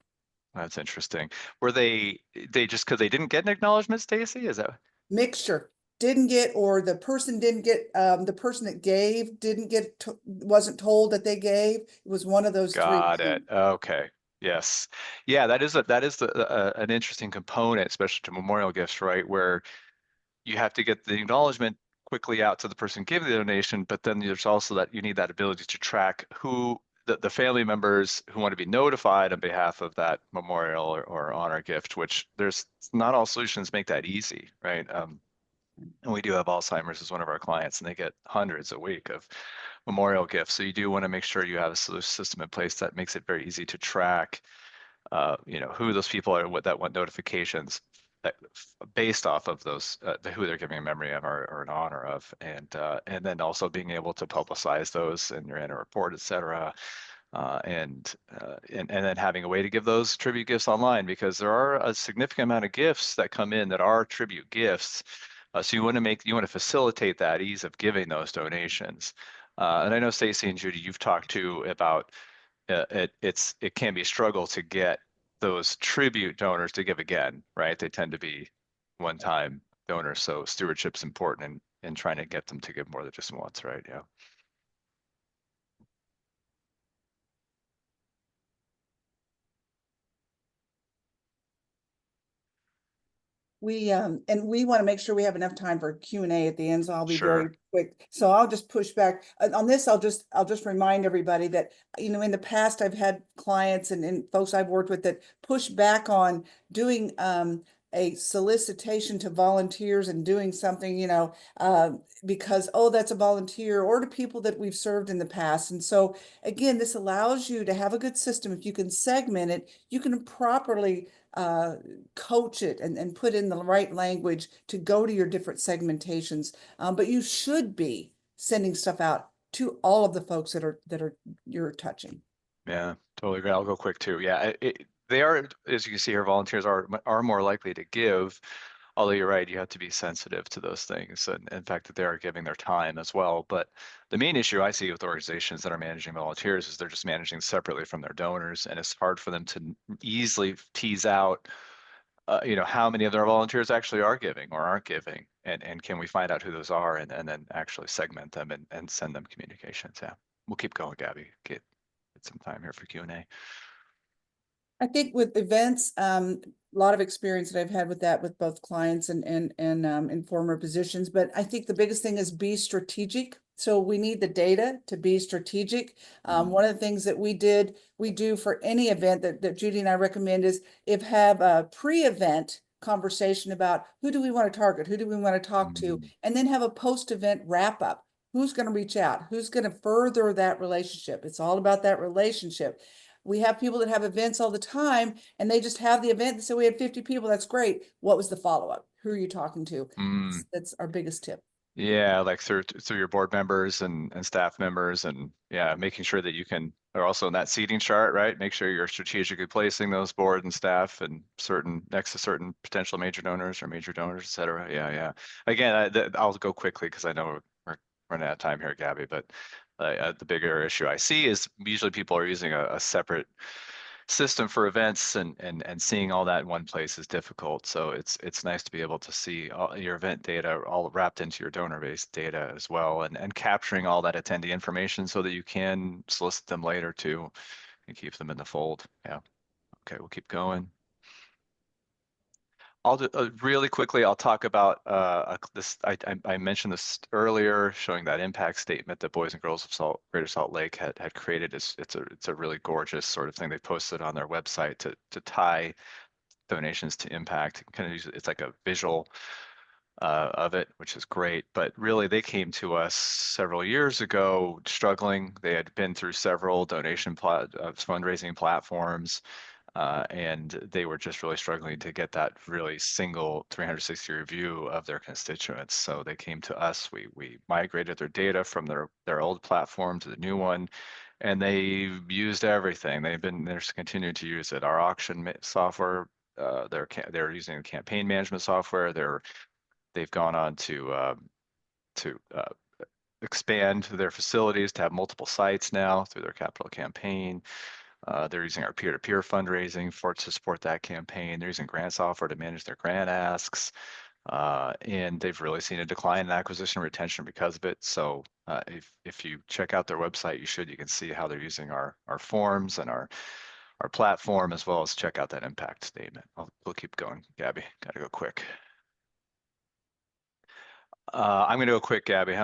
That's interesting. Were they just because they didn't get an acknowledgement, Stacy? Is that Mixture. Didn't get, or the person didn't get, the person that gave didn't get, wasn't told that they gave. It was one of those 3 got things. it? Okay. Yes. Yeah, that is an interesting component, especially to memorial gifts, right? Where you have to get the acknowledgement quickly out to the person giving the donation, but then there's also that you need that ability to track who the family members who want to be notified on behalf of that memorial or honor gift, which there's not all solutions make that easy, right? And we do have Alzheimer's as one of our clients, and they get hundreds a week of memorial gifts. So you do want to make sure you have a system in place that makes it very easy to track, you know, who those people are, what notifications that, based off of those, who they're giving a memory of or an honor of, and then also being able to publicize those in your annual report, et cetera. And then having a way to give those tribute gifts online, because there are a significant amount of gifts that come in that are tribute gifts. So you want to facilitate that ease of giving those donations. And I know Stacy and Judy, you've talked too about it can be a struggle to get those tribute donors to give again, right? They tend to be one-time donors, so stewardship's important in trying to get them to give more than just once, right? Yeah. And we want to make sure we have enough time for Q&A at the end, so I'll be Sure. very quick. So I'll just push back on this. I'll just remind everybody that, you know, in the past, I've had clients and folks I've worked with that push back on doing a solicitation to volunteers and doing something, because, oh, that's a volunteer, or to people that we've served in the past. And so again, this allows you to have a good system. If you can segment it, you can properly coach it and put in the right language to go to your different segmentations. But you should be sending stuff out to all of the folks that you're touching. Yeah, totally agree. I'll go quick too. Yeah, they are, as you can see here, volunteers are more likely to give. Although you're right, you have to be sensitive to those things, and in fact that they are giving their time as well. But the main issue I see with organizations that are managing volunteers is they're just managing separately from their donors, and it's hard for them to easily tease out, how many of their volunteers actually are giving or aren't giving, and can we find out who those are, and then actually segment them and send them communications. Yeah, we'll keep going, Gabby. Get some time here for Q&A. I think with events, a lot of experience that I've had with that with both clients and in former positions. But I think the biggest thing is be strategic. So we need the data to be strategic. One of the things that we do for any event that Judy and I recommend is have a pre-event conversation about who do we want to target, who do we want to talk to, and then have a post-event wrap up. Who's going to reach out? Who's going to further that relationship? It's all about that relationship. We have people that have events all the time and they just have the event. So we had 50 people. That's great. What was the follow-up? Who are you talking to? That's our biggest tip. Yeah, like through your board members and staff members, and yeah, making sure that you are also in that seating chart, right? Make sure you're strategically placing those board and staff and next to certain potential major donors or major donors, et cetera. Yeah. Again, I'll go quickly because I know we're running out of time here, Gabby, but the bigger issue I see is usually people are using a separate system for events, and seeing all that in one place is difficult. So it's nice to be able to see all your event data all wrapped into your donor based data as well, and capturing all that attendee information so that you can solicit them later too and keep them in the fold. Yeah. Okay, we'll keep going. I'll do, really quickly, I'll talk about this. I mentioned this earlier, showing that impact statement that Boys and Girls of Greater Salt Lake had created. It's a really gorgeous sort of thing they posted on their website to tie donations to impact. Kind of it's like a visual of it, which is great. But really, they came to us several years ago struggling. They had been through several fundraising platforms. And they were just really struggling to get that really single 360 view of their constituents. So they came to us. We migrated their data from their old platform to the new one, and they used everything. They're continuing to use it. Our auction software, they're using campaign management software. They've gone on to expand their facilities to have multiple sites now through their capital campaign. They're using our peer-to-peer fundraising to support that campaign. They're using grant software to manage their grant asks. And they've really seen a decline in acquisition and retention because of it. So if you check out their website, you can see how they're using our forms and our platform, as well as check out that impact statement. We'll keep going, Gabby. Got to go quick. I'm going to go quick, Gabby.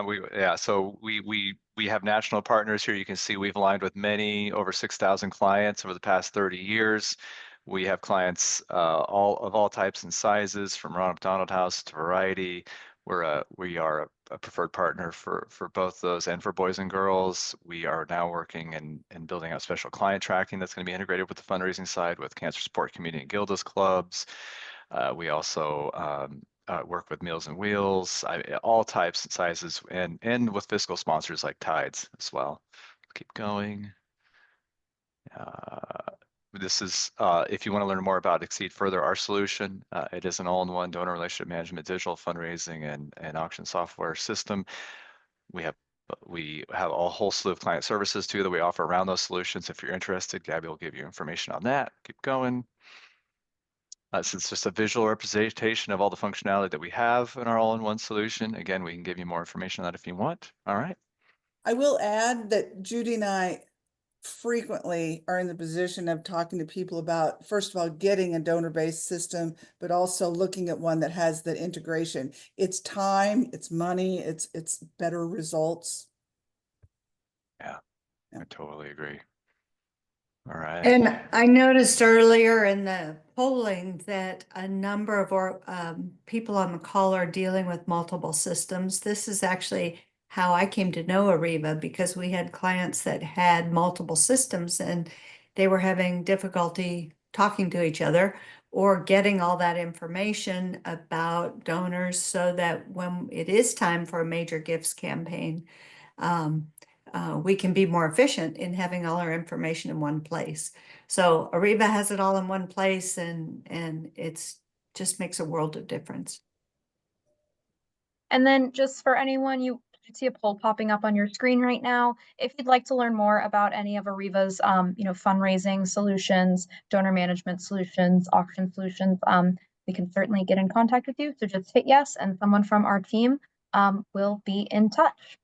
So we have national partners here. You can see we've aligned with over 6,000 clients over the past 30 years. We have clients all types and sizes, from Ronald McDonald House to Variety. We are a preferred partner for both those, and for Boys and Girls. We are now working and building out special client tracking that's going to be integrated with the fundraising side with Cancer Support Community and Gilda's clubs. We also work with Meals and Wheels, all types and sizes, and with fiscal sponsors like Tides as well. Keep going. This is, if you want to learn more about Exceed Further, our solution, it is an all-in-one donor relationship management, digital fundraising, and auction software system. We have a whole slew of client services too that we offer around those solutions. If you're interested, Gabby will give you information on that. Keep going. So it's just a visual representation of all the functionality that we have in our all-in-one solution. Again, we can give you more information on that if you want. All right. I will add that Judy and I frequently are in the position of talking to people about, first of all, getting a donor-based system, but also looking at one that has the integration. It's time, it's money, it's better results. Yeah, I totally agree. All right. And I noticed earlier in the polling that a number of people on the call are dealing with multiple systems. This is actually how I came to know Ariba, because we had clients that had multiple systems and they were having difficulty talking to each other or getting all that information about donors, so that when it is time for a major gifts campaign, um, we can be more efficient in having all our information in one place. So Ariba has it all in one place, and it's just makes a world of difference. And then just for anyone, you see a poll popping up on your screen right now. If you'd like to learn more about any of Ariva's, fundraising solutions, donor management solutions, auction solutions, we can certainly get in contact with you. So just hit yes, and someone from our team will be in touch.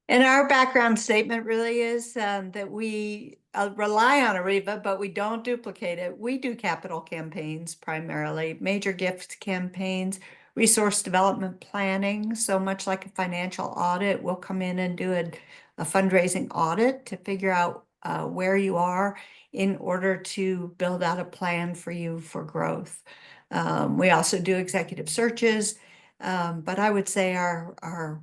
And our background statement really is that we rely on Ariba, but we don't duplicate it. We do capital campaigns primarily, major gift campaigns, resource development planning. So much like a financial audit, we'll come in and do a fundraising audit to figure out where you are in order to build out a plan for you for growth. We also do executive searches, but I would say our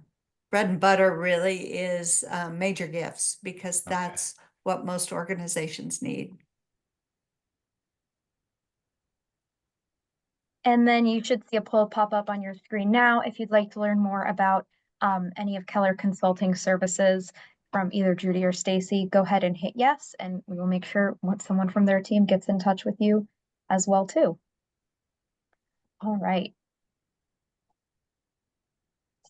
bread and butter really is major gifts, because Okay. that's what most organizations need. And then you should see a poll pop up on your screen now if you'd like to learn more about any of Keller Consulting services from either Judy or Stacy. Go ahead and hit yes, and we will make sure someone from their team gets in touch with you as well too. All right.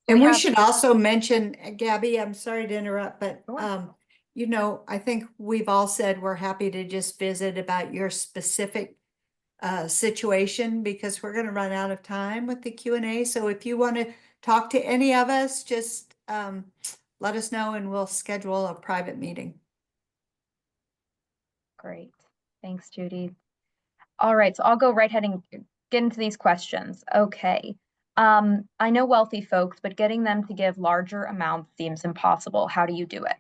And we should also mention, Gabby, I'm sorry to interrupt, but Sure. I think we've all said we're happy to just visit about your specific situation, because we're going to run out of time with the Q&A. So if you want to talk to any of us, just let us know and we'll schedule a private meeting. Great. Thanks, Judy. All right, so I'll go right ahead and get into these questions. Okay. I know wealthy folks, but getting them to give larger amounts seems impossible. How do you do it?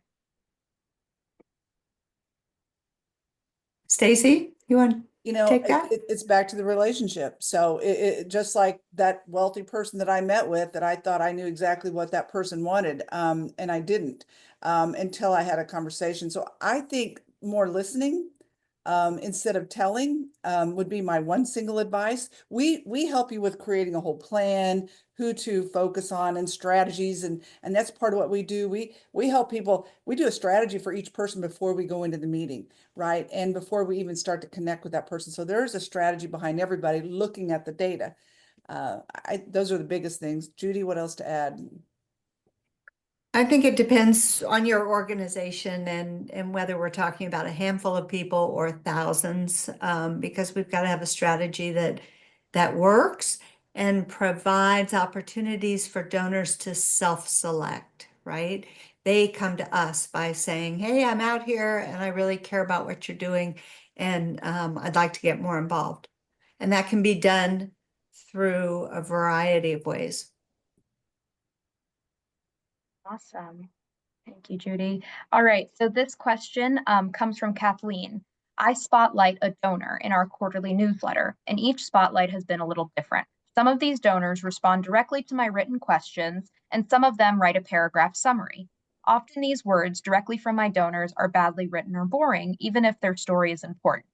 Stacy, you want to take that? It's back to the relationship. So it just like that wealthy person that I met with, that I thought I knew exactly what that person wanted, and I didn't, until I had a conversation. So I think more listening, instead of telling, would be my one single advice. We help you with creating a whole plan, who to focus on, and strategies, and that's part of what we do. We help people. We do a strategy for each person before we go into the meeting, right? And before we even start to connect with that person. So there's a strategy behind everybody looking at the data. Those are the biggest things. Judy, what else to add? I think it depends on your organization and whether we're talking about a handful of people or thousands, because we've got to have a strategy that works and provides opportunities for donors to self-select, right? They come to us by saying, hey, I'm out here and I really care about what you're doing, and I'd like to get more involved. And that can be done through a variety of ways. Awesome. Thank you, Judy. All right, so this question comes from Kathleen. I spotlight a donor in our quarterly newsletter, and each spotlight has been a little different. Some of these donors respond directly to my written questions, and some of them write a paragraph summary. Often these words directly from my donors are badly written or boring, even if their story is important.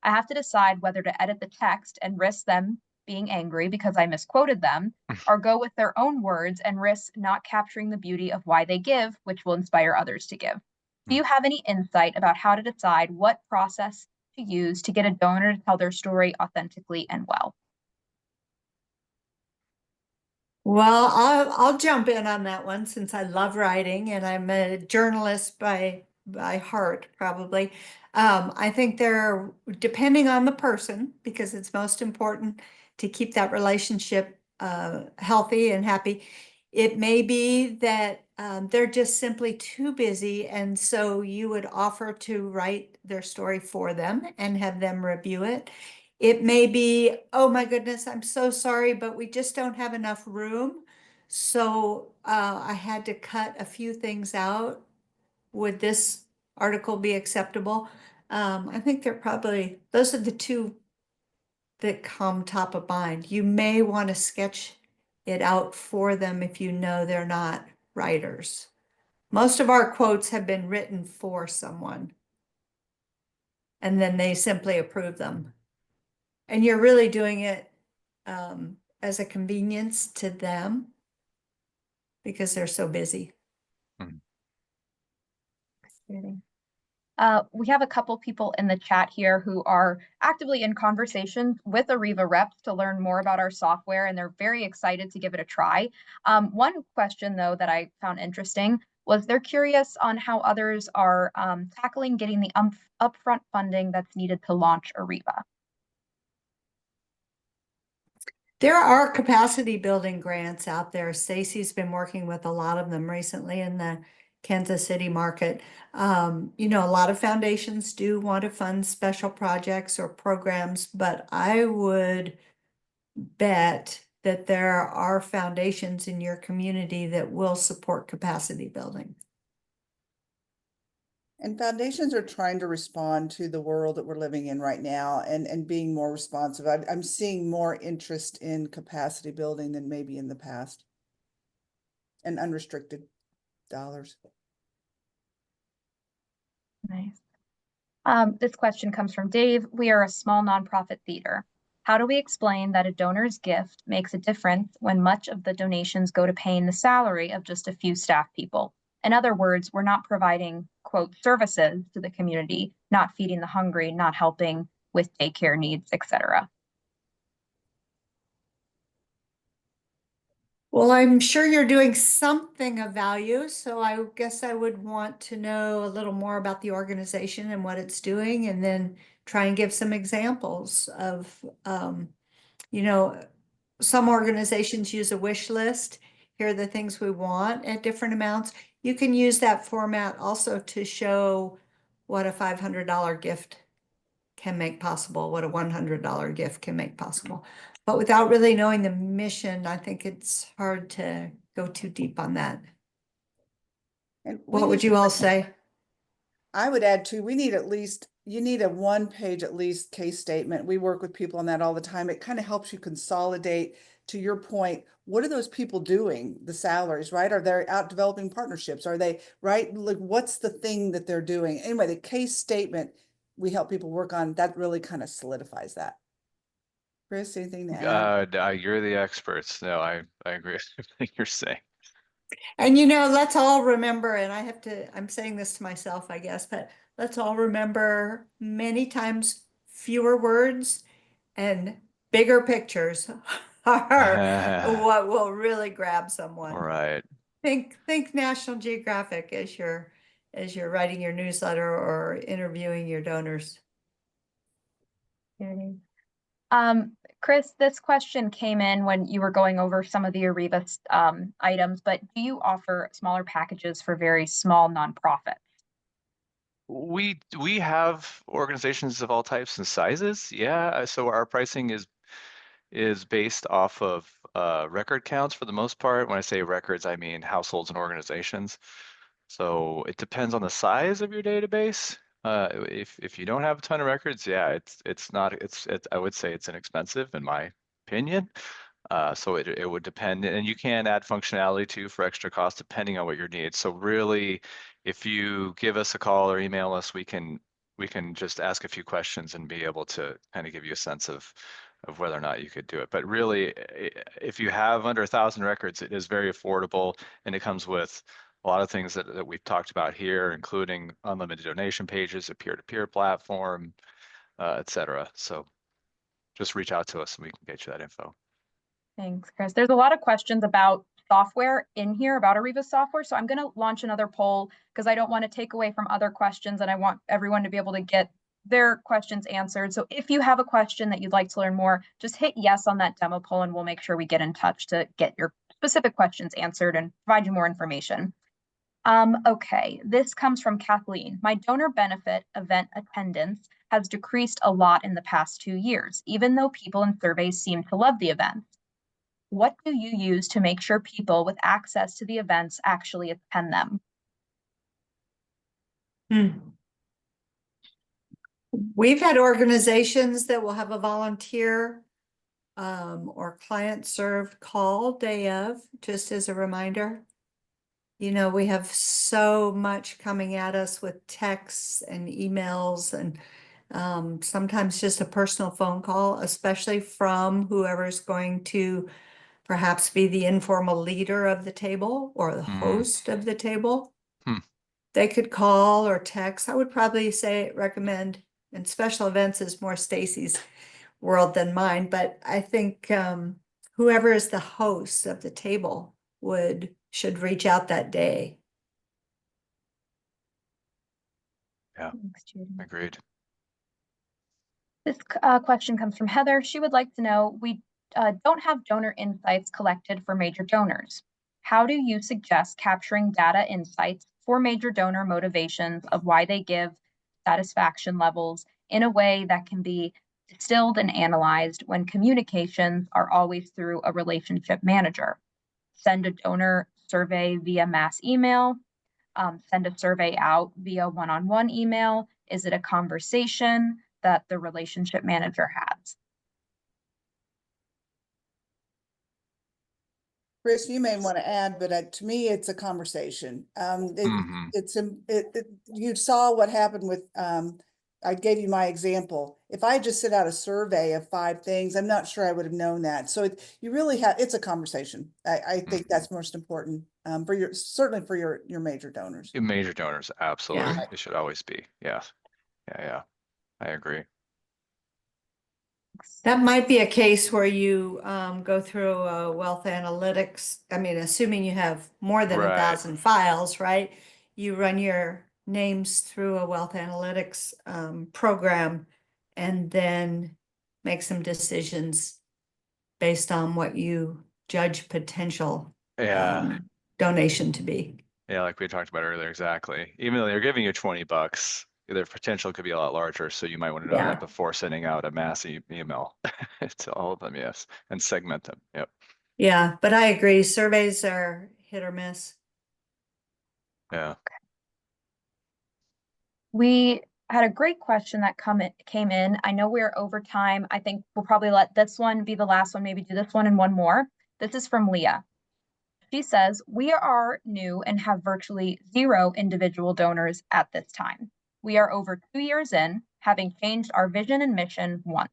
I have to decide whether to edit the text and risk them being angry because I misquoted them, or go with their own words and risk not capturing the beauty of why they give, which will inspire others to give. Do you have any insight about how to decide what process to use to get a donor to tell their story authentically and well? Well, I'll jump in on that one, since I love writing and I'm a journalist by heart, probably. I think depending on the person, because it's most important to keep that relationship healthy and happy. It may be that they're just simply too busy, and so you would offer to write their story for them and have them review it. It may be, oh my goodness, I'm so sorry, but we just don't have enough room. So I had to cut a few things out would this article be acceptable? I think they're probably, those are the two that come top of mind. You may want to sketch it out for them if you know they're not writers. Most of our quotes have been written for someone, and then they simply approve them. And you're really doing it as a convenience to them because they're so busy. We have a couple people in the chat here who are actively in conversations with Ariva reps to learn more about our software, and they're very excited to give it a try. One question, though, that I found interesting was they're curious on how others are tackling getting the upfront funding that's needed to launch Ariva. There are capacity building grants out there. Stacy's been working with a lot of them recently in the Kansas City market. You know, a lot of foundations do want to fund special projects or programs, but I would bet that there are foundations in your community that will support capacity building. And foundations are trying to respond to the world that we're living in right now and being more responsive. I'm seeing more interest in capacity building than maybe in the past. And unrestricted dollars. Nice. This question comes from Dave. We are a small nonprofit theater. How do we explain that a donor's gift makes a difference when much of the donations go to paying the salary of just a few staff people? In other words, we're not providing, quote, services to the community, not feeding the hungry, not helping with daycare needs, etc. Well, I'm sure you're doing something of value, so I guess I would want to know a little more about the organization and what it's doing, and then try and give some examples of, you know, some organizations use a wish list. Here are the things we want at different amounts. You can use that format also to show what a $500 gift can make possible, what a $100 gift can make possible. But without really knowing the mission, I think it's hard to go too deep on that. And What would you all say? I would add too, we need at least, you need a 1-page at least case statement. We work with people on that all the time. It kind of helps you consolidate, to your point, what are those people doing? The salaries, right? Are they out developing partnerships? Are they, right? Like, what's the thing that they're doing? Anyway, the case statement we help people work on, that really kind of solidifies that. Chris, anything to add? You're the experts. No, I agree with everything you're saying. And you know, let's all remember, and I'm saying this to myself, I guess, but let's all remember many times fewer words and bigger pictures are what will really grab someone. Right. Think National Geographic as you're writing your newsletter or interviewing your donors. Chris, this question came in when you were going over some of the Ariva items, but do you offer smaller packages for very small nonprofits? We have organizations of all types and sizes. Yeah, so our pricing is based off of record counts for the most part. When I say records, I mean households and organizations. So it depends on the size of your database. If you don't have a ton of records, yeah, I would say it's inexpensive in my opinion. So it would depend, and you can add functionality too for extra cost depending on what your needs. So really, if you give us a call or email us, we can just ask a few questions and be able to kind of give you a sense of whether or not you could do it. But really, if you have under 1,000 records, it is very affordable, and it comes with a lot of things that we've talked about here, including unlimited donation pages, a peer-to-peer platform, et cetera. So just reach out to us and we can get you that info. Thanks, Chris. There's a lot of questions about software in here, about Ariva software. So I'm going to launch another poll because I don't want to take away from other questions, and I want everyone to be able to get their questions answered. So if you have a question that you'd like to learn more, just hit yes on that demo poll and we'll make sure we get in touch to get your specific questions answered and provide you more information. Okay, this comes from Kathleen. My donor benefit event attendance has decreased a lot in the past 2 years, even though people in surveys seem to love the events. What do you use to make sure people with access to the events actually attend them? We've had organizations that will have a volunteer or client served call day of, just as a reminder. You know, we have so much coming at us with texts and emails and sometimes just a personal phone call, especially from whoever's going to perhaps be the informal leader of the table or the host of the table. They could call or text. I would probably recommend, and special events is more Stacy's world than mine, but I think whoever is the host of the table should reach out that day. Yeah, Thanks, Judy. agreed. This question comes from Heather. She would like to know, we don't have donor insights collected for major donors. How do you suggest capturing data insights for major donor motivations of why they give, satisfaction levels, in a way that can be distilled and analyzed when communications are always through a relationship manager? Send a donor survey via mass email, send a survey out via one-on-one email. Is it a conversation that the relationship manager has? Chris, you may want to add, but to me, it's a conversation. You saw what happened with, I gave you my example. If I just sent out a survey of 5 things, I'm not sure I would have known that. So you really have, it's a conversation. I think that's most important certainly for your major donors. Your major donors, absolutely. Yeah. It should always be. Yeah. Yeah. I agree. That might be a case where you go through a wealth analytics. I mean, assuming you have more than Right. 1,000 files, right? You run your names through a wealth analytics program and then make some decisions based on what you judge potential Yeah. donation to be. Yeah, like we talked about earlier, exactly. Even though they're giving you $20, their potential could be a lot larger. So you might want to know that before sending out a mass email to all of them, yes, and segment them. Yep. Yeah, but I agree. Surveys are hit or miss. Yeah. We had a great question that came in. I know we're over time. I think we'll probably let this one be the last one, maybe do this one and one more. This is from Leah. She says, we are new and have virtually 0 individual donors at this time. We are over 2 years in, having changed our vision and mission once.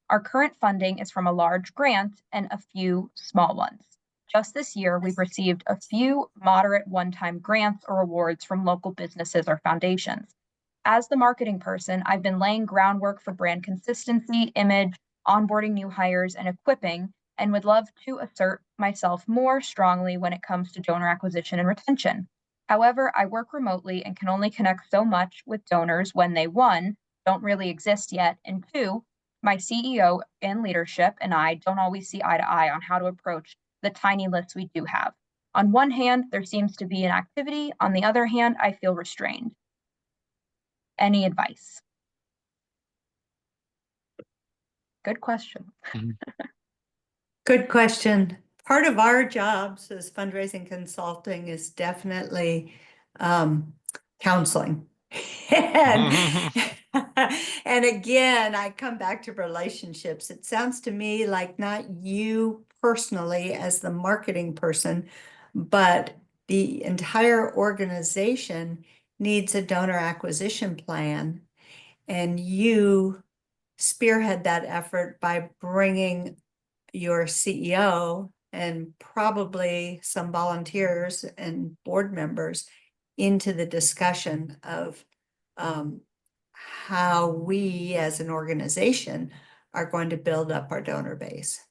Our current funding is from a large grant and a few small ones. Just this year, we've received a few moderate one-time grants or awards from local businesses or foundations. As the marketing person, I've been laying groundwork for brand consistency, image, onboarding new hires, and equipping, and would love to assert myself more strongly when it comes to donor acquisition and retention. However, I work remotely and can only connect so much with donors when they, 1, don't really exist yet, and 2, my CEO and leadership and I don't always see eye to eye on how to approach the tiny lists we do have. On one hand, there seems to be an activity. On the other hand, I feel restrained. Any advice? Good question. Good question. Part of our jobs as fundraising consulting is definitely counseling. And, and again, I come back to relationships. It sounds to me like not you personally as the marketing person, but the entire organization needs a donor acquisition plan. And you spearhead that effort by bringing your CEO and probably some volunteers and board members into the discussion of how we as an organization are going to build up our donor base.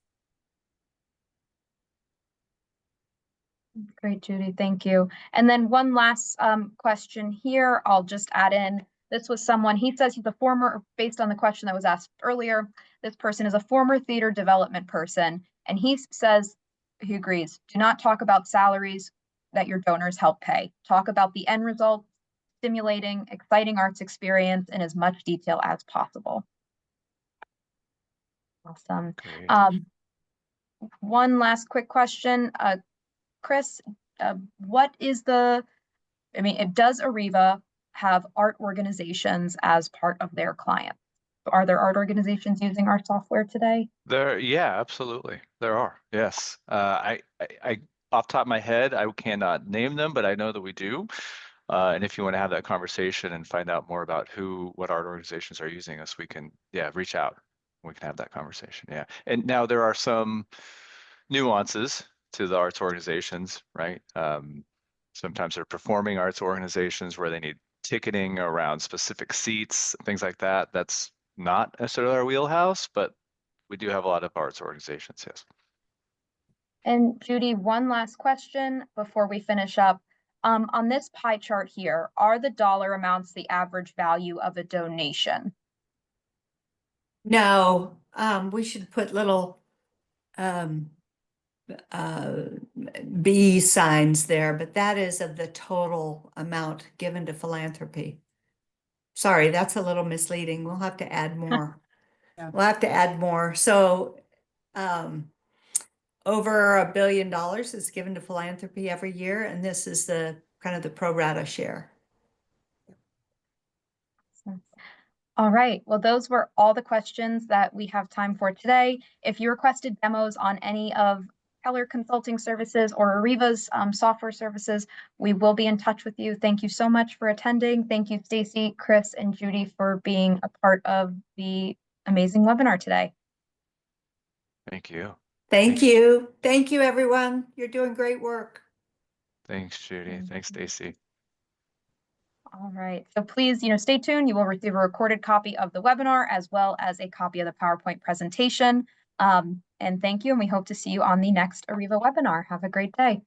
Great, Judy, thank you. And then one last question here, I'll just add in. This was someone, he says he's a former, based on the question that was asked earlier, this person is a former theater development person, and he says, he agrees, do not talk about salaries that your donors help pay. Talk about the end result, stimulating, exciting arts experience in as much detail as possible. Awesome. One last quick question. Chris, what is does Arriva have art organizations as part of their clients. Are there art organizations using our software today? Yeah, absolutely. There are. Yes. I off the top of my head, I cannot name them, but I know that we do. And if you want to have that conversation and find out more about what art organizations are using us, we can, yeah, reach out. We can have that conversation. Yeah. And now there are some nuances to the arts organizations, right? Sometimes they're performing arts organizations where they need ticketing around specific seats, things like that. That's not necessarily our wheelhouse, but we do have a lot of arts organizations, yes. And Judy, one last question before we finish up. On this pie chart here, are the dollar amounts the average value of a donation? No, we should put little uh, B signs there, but that is of the total amount given to philanthropy. Sorry, that's a little misleading. We'll have to add more. Yeah. We'll have to add more. So, over $1 billion is given to philanthropy every year, and this is the kind of the pro rata share. All right. Well, those were all the questions that we have time for today. If you requested demos on any of Keller Consulting Services or Ariva's software services, we will be in touch with you. Thank you so much for attending. Thank you, Stacy, Chris, and Judy for being a part of the amazing webinar today. Thank you. Thank you. Thank you, everyone. You're doing great work. Thanks, Judy. Thanks, Stacy. All right. So please, stay tuned. You will receive a recorded copy of the webinar as well as a copy of the PowerPoint presentation. And thank you. And we hope to see you on the next Ariva webinar. Have a great day.